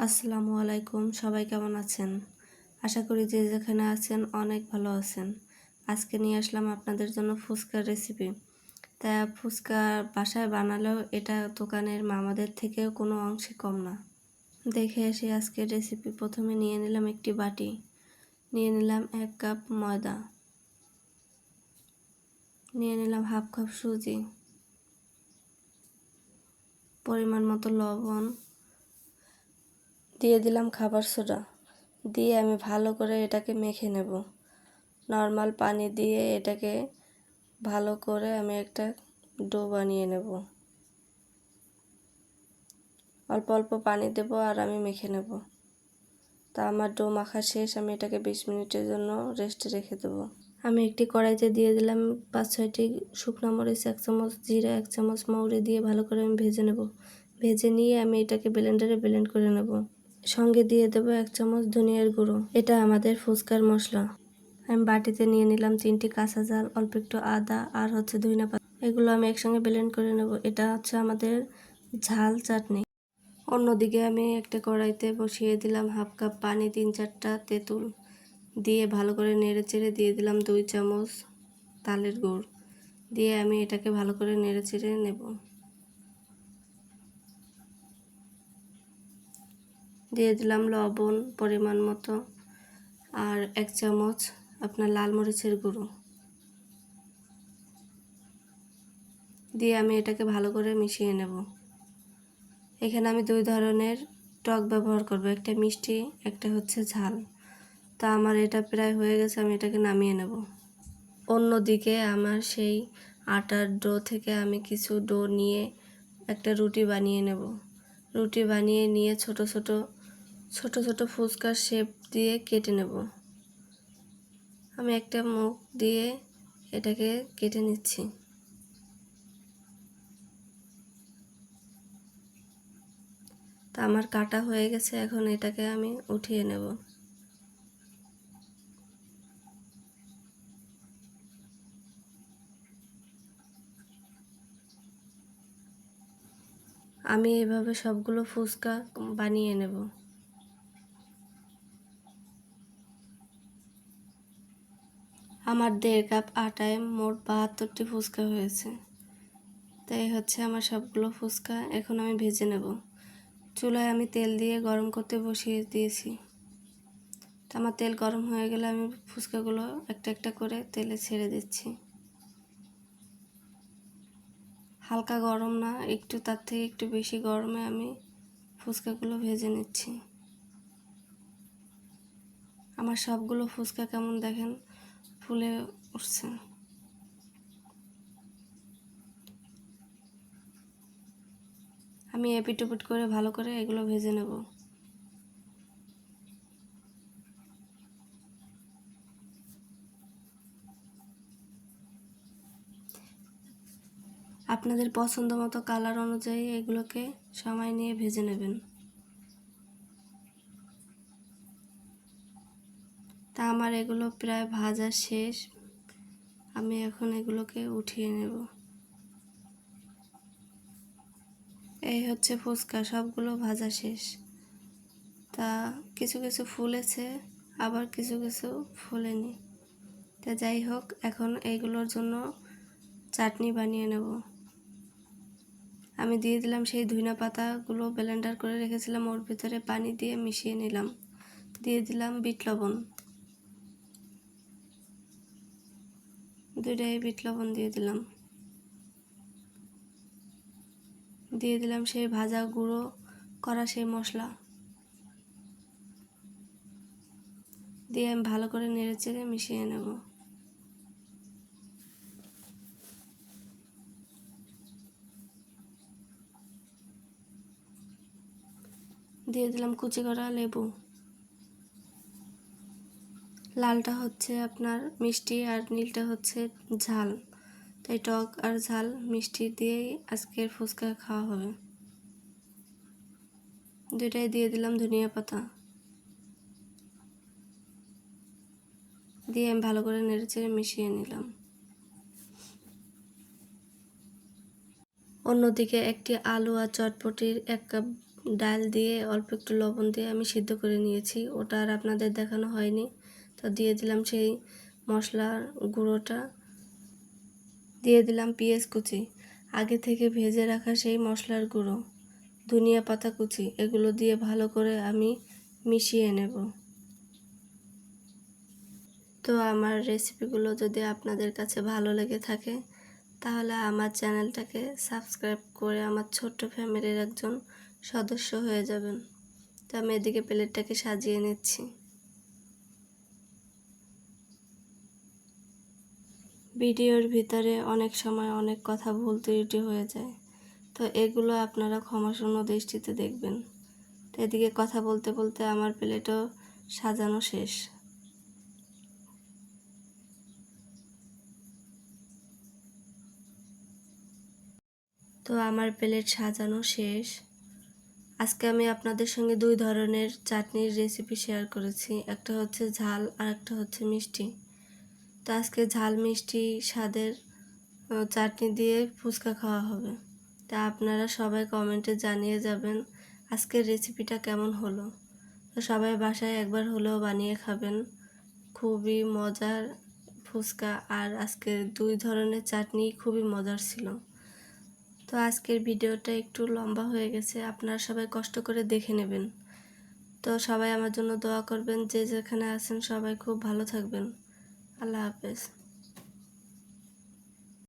আসসালামু আলাইকুম, সবাই কেমন আছেন? আশা করি যে যেখানে আছেন অনেক ভালো আছেন। আজকে নিয়ে আসলাম আপনাদের জন্য ফুচকার রেসিপি। তা ফুচকা বাসায় বানালেও এটা দোকানের মামাদের থেকেও কোনো অংশে কম না। দেখে আসি আজকের রেসিপি। প্রথমে নিয়ে নিলাম একটি বাটি, নিয়ে নিলাম 1 কাপ ময়দা, নিয়ে নিলাম হাফ কাপ সুজি, পরিমাণ মতো লবণ, দিয়ে দিলাম খাবার সোডা, দিয়ে আমি ভালো করে এটাকে মেখে নেব। নর্মাল পানি দিয়ে এটাকে ভালো করে আমি একটা ডো বানিয়ে নেব। অল্প অল্প পানি দেব আর আমি মেখে নেব। তা আমার ডো মাখা শেষ, আমি এটাকে 20 মিনিটের জন্য রেস্টে রেখে দেবো। আমি একটি কড়াইতে দিয়ে দিলাম 5-6টি শুকনো মরিচ, 1 চামচ জিরা, 1 চামচ মৌরি দিয়ে ভালো করে আমি ভেজে নেব। ভেজে নিয়ে আমি এটাকে ব্লেন্ডারে ব্লেন্ড করে নেব। সঙ্গে দিয়ে দেবো 1 চামচ ধনিয়ার গুঁড়ো। এটা আমাদের ফুচকার মশলা। আমি বাটিতে নিয়ে নিলাম 3টি কাঁচা ঝাল, অল্প একটু আদা আর ধনিয়া পাতা। এগুলো আমি একসঙ্গে ব্লেন্ড করে নেব। এটা হচ্ছে আমাদের ঝাল চাটনি। অন্যদিকে আমি একটা কড়াইতে বসিয়ে দিলাম হাফ কাপ পানি, 3-4টা তেঁতুল দিয়ে ভালো করে নেড়ে চেড়ে দিয়ে দিলাম 2 চামচ তালের গুড় দিয়ে আমি এটাকে ভালো করে নেড়ে চেড়ে নেব। দিয়ে দিলাম লবণ পরিমাণ মতো আর 1 চামচ আপনার লাল মরিচের গুঁড়ো দিয়ে আমি এটাকে ভালো করে মিশিয়ে নেব। এখানে আমি 2 ধরনের টক ব্যবহার করব, একটা মিষ্টি, একটা হচ্ছে ঝাল। তা আমার এটা প্রায় হয়ে গেছে, আমি এটাকে নামিয়ে নেব। অন্যদিকে আমার সেই আটার ডো থেকে আমি কিছু ডো নিয়ে একটা রুটি বানিয়ে নেব। রুটি বানিয়ে নিয়ে ছোট ছোট ফুচকার শেপ দিয়ে কেটে নেব। আমি একটা মুখ দিয়ে এটাকে কেটে নিচ্ছি। তা আমার কাটা হয়ে গেছে, এখন এটাকে আমি উঠিয়ে নেব। আমি এভাবে সবগুলো ফুচকা বানিয়ে নেব। আমার 1.5 কাপ আটায় মোট 72টি ফুচকা হয়েছে। তাই হচ্ছে আমার সবগুলো ফুচকা এখন আমি ভেজে নেব। চুলায় আমি তেল দিয়ে গরম করতে বসিয়ে দিয়েছি। তো আমার তেল গরম হয়ে গেলে আমি ফুচকাগুলো একটা একটা করে তেলে ছেড়ে দিচ্ছি। হালকা গরম না, একটু তার থেকে একটু বেশি গরমে আমি ফুচকাগুলো ভেজে নিচ্ছি। আমার সবগুলো ফুচকা কেমন দেখেন ফুলে উঠছে। আমি এপিট ওপিট করে ভালো করে এগুলো ভেজে নেব। আপনাদের পছন্দ মতো কালার অনুযায়ী এগুলোকে সময় নিয়ে ভেজে নেবেন। তা আমার এগুলো প্রায় ভাজা শেষ, আমি এখন এগুলোকে উঠিয়ে নেব। এই হচ্ছে ফুচকা, সবগুলো ভাজা শেষ। তা কিছু কিছু ফুলেছে, আবার কিছু কিছু ফুলেনি। তা যাই হোক, এখন এইগুলোর জন্য চাটনি বানিয়ে নেব। আমি দিয়ে দিলাম সেই ধনিয়া পাতাগুলো ব্লেন্ডার করে রেখেছিলাম, ওর ভিতরে পানি দিয়ে মিশিয়ে নিলাম। দিয়ে দিলাম বিট লবণ, 2টাই বিট লবণ দিয়ে দিলাম। দিয়ে দিলাম সেই ভাজা গুঁড়ো করা সেই মশলা, দিয়ে আমি ভালো করে নেড়ে চেড়ে মিশিয়ে নেব। দিয়ে দিলাম কুচি করা লেবু। লালটা হচ্ছে আপনার মিষ্টি আর নীলটা হচ্ছে ঝাল, তাই টক আর ঝাল মিষ্টি দিয়েই আজকের ফুচকা খাওয়া হবে। 2টাই দিয়ে দিলাম ধনিয়া পাতা, দিয়ে আমি ভালো করে নেড়েচেড়ে মিশিয়ে নিলাম। অন্যদিকে একটি আলু আর চটপটির 1 কাপ ডাল দিয়ে অল্প একটু লবণ দিয়ে আমি সিদ্ধ করে নিয়েছি, ওটা আর আপনাদের দেখানো হয়নি। তো দিয়ে দিলাম সেই মশলার গুঁড়োটা, দিয়ে দিলাম পেঁয়াজ কুচি, আগে থেকে ভেজে রাখা সেই মশলার গুঁড়ো, ধনিয়া পাতা কুচি, এগুলো দিয়ে ভালো করে আমি মিশিয়ে নেব। তো আমার রেসিপিগুলো যদি আপনাদের কাছে ভালো লেগে থাকে তাহলে আমার চ্যানেলটাকে সাবস্ক্রাইব করে আমার ছোট্ট ফ্যামিলির একজন সদস্য হয়ে যাবেন। তো আমি এদিকে প্লেটটাকে সাজিয়ে নিচ্ছি। ভিডিওর ভিতরে অনেক সময় অনেক কথা ভুল ত্রুটি হয়ে যায়, তো এগুলো আপনারা ক্ষমাশূন্য দৃষ্টিতে দেখবেন। তো এদিকে কথা বলতে বলতে আমার প্লেটও সাজানো শেষ। তো আমার প্লেট সাজানো শেষ। আজকে আমি আপনাদের সঙ্গে দুই ধরনের চাটনির রেসিপি শেয়ার করেছি, একটা হচ্ছে ঝাল আর একটা হচ্ছে মিষ্টি। তো আজকে ঝাল মিষ্টি স্বাদের চাটনি দিয়ে ফুচকা খাওয়া হবে। তা আপনারা সবাই কমেন্টে জানিয়ে যাবেন আজকের রেসিপিটা কেমন হলো। তো সবাই বাসায় একবার হলেও বানিয়ে খাবেন, খুবই মজার ফুচকা আর আজকের দুই ধরনের চাটনি খুবই মজার ছিল। তো আজকের ভিডিওটা একটু লম্বা হয়ে গেছে, আপনারা সবাই কষ্ট করে দেখে নেবেন। তো সবাই আমার জন্য দোয়া করবেন, যে যেখানে আছেন সবাই খুব ভালো থাকবেন। আল্লাহ হাফেজ।